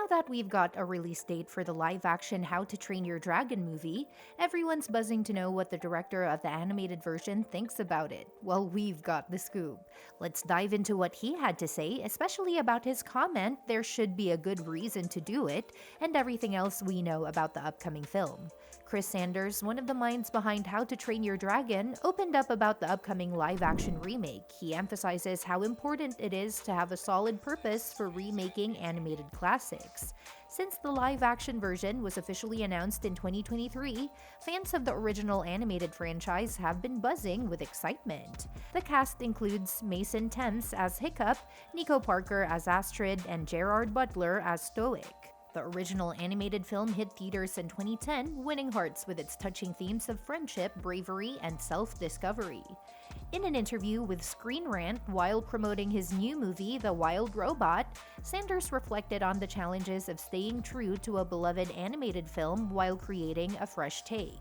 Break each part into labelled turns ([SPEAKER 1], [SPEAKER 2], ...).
[SPEAKER 1] Now that we've got a release date for the live-action How to Train Your Dragon movie, everyone's buzzing to know what the director of the animated version thinks about it. Well, we've got the scoop. Let's dive into what he had to say, especially about his comment there should be a good reason to do it, and everything else we know about the upcoming film. Chris Sanders, one of the minds behind How to Train Your Dragon, opened up about the upcoming live-action remake. He emphasizes how important it is to have a solid purpose for remaking animated classics. Since the live-action version was officially announced in 2023, fans of the original animated franchise have been buzzing with excitement. The cast includes Mason Thames as Hiccup, Nico Parker as Astrid, and Gerard Butler as Stoic. The original animated film hit theaters in 2010, winning hearts with its touching themes of friendship, bravery, and self-discovery. In an interview with Screen Rant while promoting his new movie, The Wild Robot, Sanders reflected on the challenges of staying true to a beloved animated film while creating a fresh take.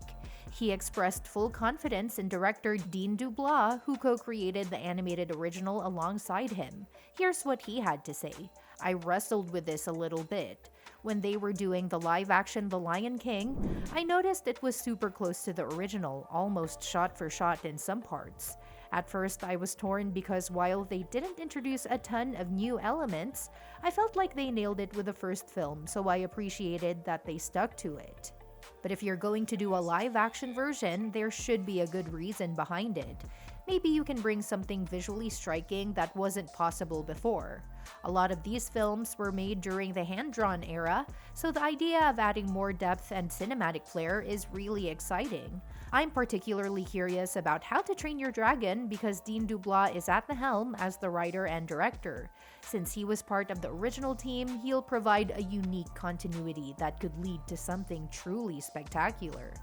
[SPEAKER 1] He expressed full confidence in director Dean DeBlois, who co-created the animated original alongside him. Here's what he had to say. "I wrestled with this a little bit. When they were doing the live-action The Lion King, I noticed it was super close to the original, almost shot for shot in some parts. At first, I was torn because while they didn't introduce a ton of new elements, I felt like they nailed it with the first film, so I appreciated that they stuck to it. But if you're going to do a live-action version, there should be a good reason behind it. Maybe you can bring something visually striking that wasn't possible before. A lot of these films were made during the hand-drawn era, so the idea of adding more depth and cinematic flair is really exciting. I'm particularly curious about How to Train Your Dragon because Dean DeBlois is at the helm as the writer and director. Since he was part of the original team, he'll provide a unique continuity that could lead to something truly spectacular."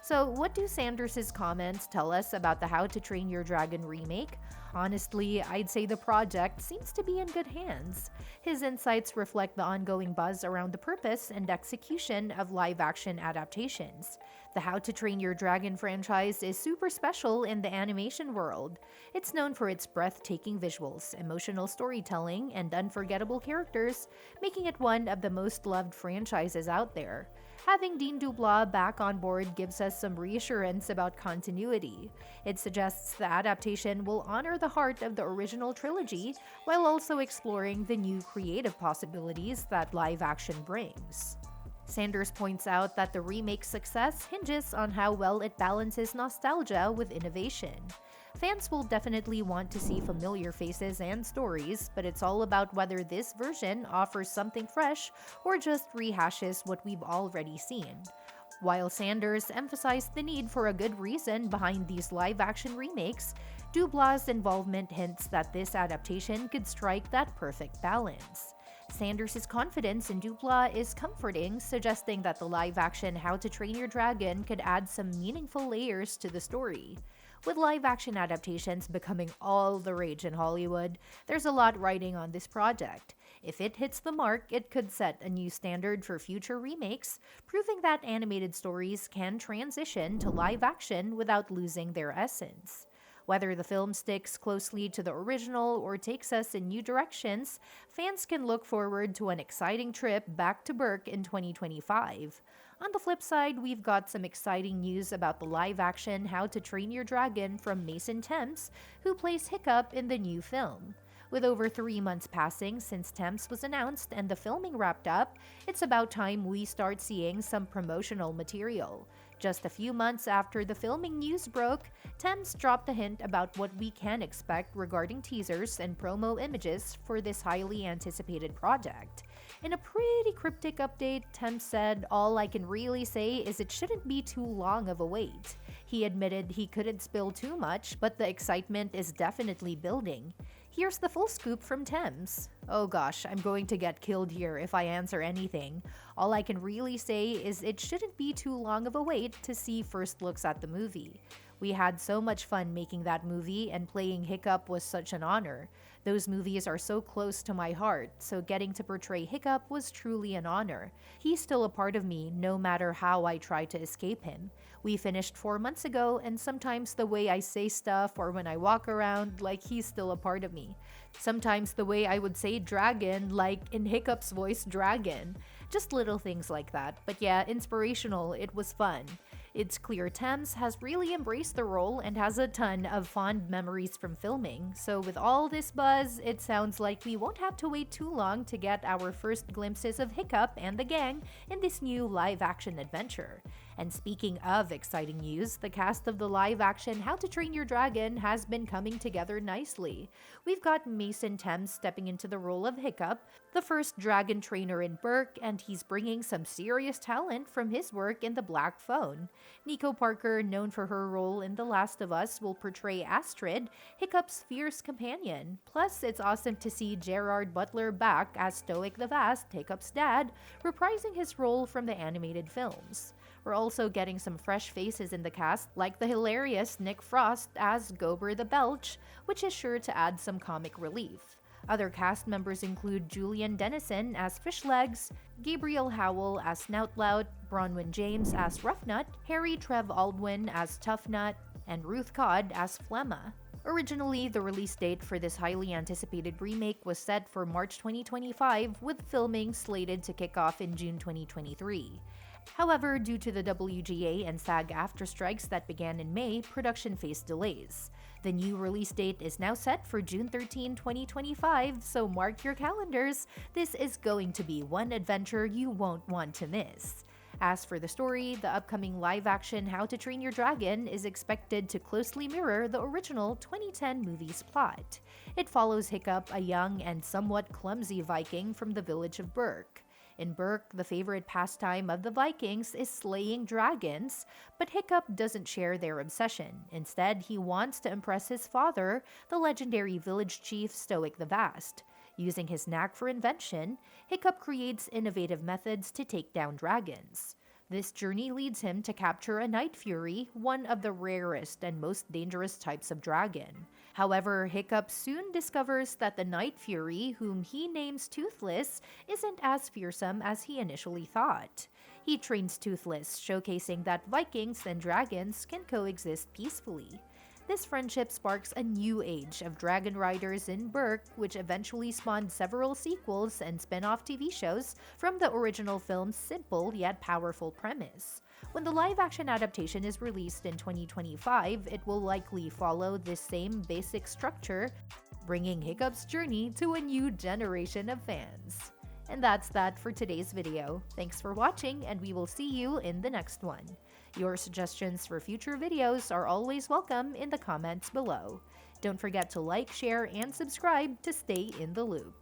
[SPEAKER 1] So, what do Sanders' comments tell us about the How to Train Your Dragon remake? Honestly, I'd say the project seems to be in good hands. His insights reflect the ongoing buzz around the purpose and execution of live-action adaptations. The How to Train Your Dragon franchise is super special in the animation world. It's known for its breathtaking visuals, emotional storytelling, and unforgettable characters, making it one of the most loved franchises out there. Having Dean DeBlois back on board gives us some reassurance about continuity. It suggests the adaptation will honor the heart of the original trilogy while also exploring the new creative possibilities that live action brings. Sanders points out that the remake's success hinges on how well it balances nostalgia with innovation. Fans will definitely want to see familiar faces and stories, but it's all about whether this version offers something fresh or just rehashes what we've already seen. While Sanders emphasized the need for a good reason behind these live-action remakes, DeBlois' involvement hints that this adaptation could strike that perfect balance. Sanders' confidence in DeBlois is comforting, suggesting that the live-action How to Train Your Dragon could add some meaningful layers to the story. With live-action adaptations becoming all the rage in Hollywood, there's a lot riding on this project. If it hits the mark, it could set a new standard for future remakes, proving that animated stories can transition to live action without losing their essence. Whether the film sticks closely to the original or takes us in new directions, fans can look forward to an exciting trip back to Burke in 2025. On the flip side, we've got some exciting news about the live-action How to Train Your Dragon from Mason Thames, who plays Hiccup in the new film. With over 3 months passing since Thames was announced and the filming wrapped up, it's about time we start seeing some promotional material. Just a few months after the filming news broke, Thames dropped a hint about what we can expect regarding teasers and promo images for this highly anticipated project. In a pretty cryptic update, Thames said, "All I can really say is it shouldn't be too long of a wait." He admitted he couldn't spill too much, but the excitement is definitely building. Here's the full scoop from Thames. "Oh gosh, I'm going to get killed here if I answer anything. All I can really say is it shouldn't be too long of a wait to see first looks at the movie. We had so much fun making that movie, and playing Hiccup was such an honor. Those movies are so close to my heart, so getting to portray Hiccup was truly an honor. He's still a part of me, no matter how I try to escape him. We finished 4 months ago, and sometimes the way I say stuff or when I walk around, like he's still a part of me. Sometimes the way I would say dragon, like in Hiccup's voice, dragon. Just little things like that. But yeah, inspirational, it was fun. It's clear Thames has really embraced the role and has a ton of fond memories from filming. So with all this buzz, it sounds like we won't have to wait too long to get our first glimpses of Hiccup and the gang in this new live-action adventure. And speaking of exciting news, the cast of the live-action How to Train Your Dragon has been coming together nicely. We've got Mason Thames stepping into the role of Hiccup, the first dragon trainer in Berk, and he's bringing some serious talent from his work in The Black Phone. Nico Parker, known for her role in The Last of Us, will portray Astrid, Hiccup's fierce companion. Plus, it's awesome to see Gerard Butler back as Stoic the Vast, Hiccup's dad, reprising his role from the animated films. We're also getting some fresh faces in the cast, like the hilarious Nick Frost as Gober the Belch, which is sure to add some comic relief. Other cast members include Julian Dennison as Fishlegs, Gabriel Howell as Snoutlout, Bronwyn James as Roughnut, Harry Trev Aldwin as Toughnut, and Ruth Codd as Flemma. Originally, the release date for this highly anticipated remake was set for March 2025, with filming slated to kick off in June 2023. However, due to the WGA and SAG-AFTRA strikes that began in May, production faced delays. The new release date is now set for June 13, 2025, so mark your calendars. This is going to be one adventure you won't want to miss. As for the story, the upcoming live-action How to Train Your Dragon is expected to closely mirror the original 2010 movie's plot. It follows Hiccup, a young and somewhat clumsy Viking from the village of Berk. In Berk, the favorite pastime of the Vikings is slaying dragons, but Hiccup doesn't share their obsession. Instead, he wants to impress his father, the legendary village chief Stoic the Vast. Using his knack for invention, Hiccup creates innovative methods to take down dragons. This journey leads him to capture a Night Fury, one of the rarest and most dangerous types of dragon. However, Hiccup soon discovers that the Night Fury, whom he names Toothless, isn't as fearsome as he initially thought. He trains Toothless, showcasing that Vikings and dragons can coexist peacefully. This friendship sparks a new age of dragon riders in Berk, which eventually spawned several sequels and spin-off TV shows from the original film's simple yet powerful premise. When the live-action adaptation is released in 2025, it will likely follow this same basic structure, bringing Hiccup's journey to a new generation of fans. And that's that for today's video. Thanks for watching, and we will see you in the next one. Your suggestions for future videos are always welcome in the comments below. Don't forget to like, share, and subscribe to stay in the loop.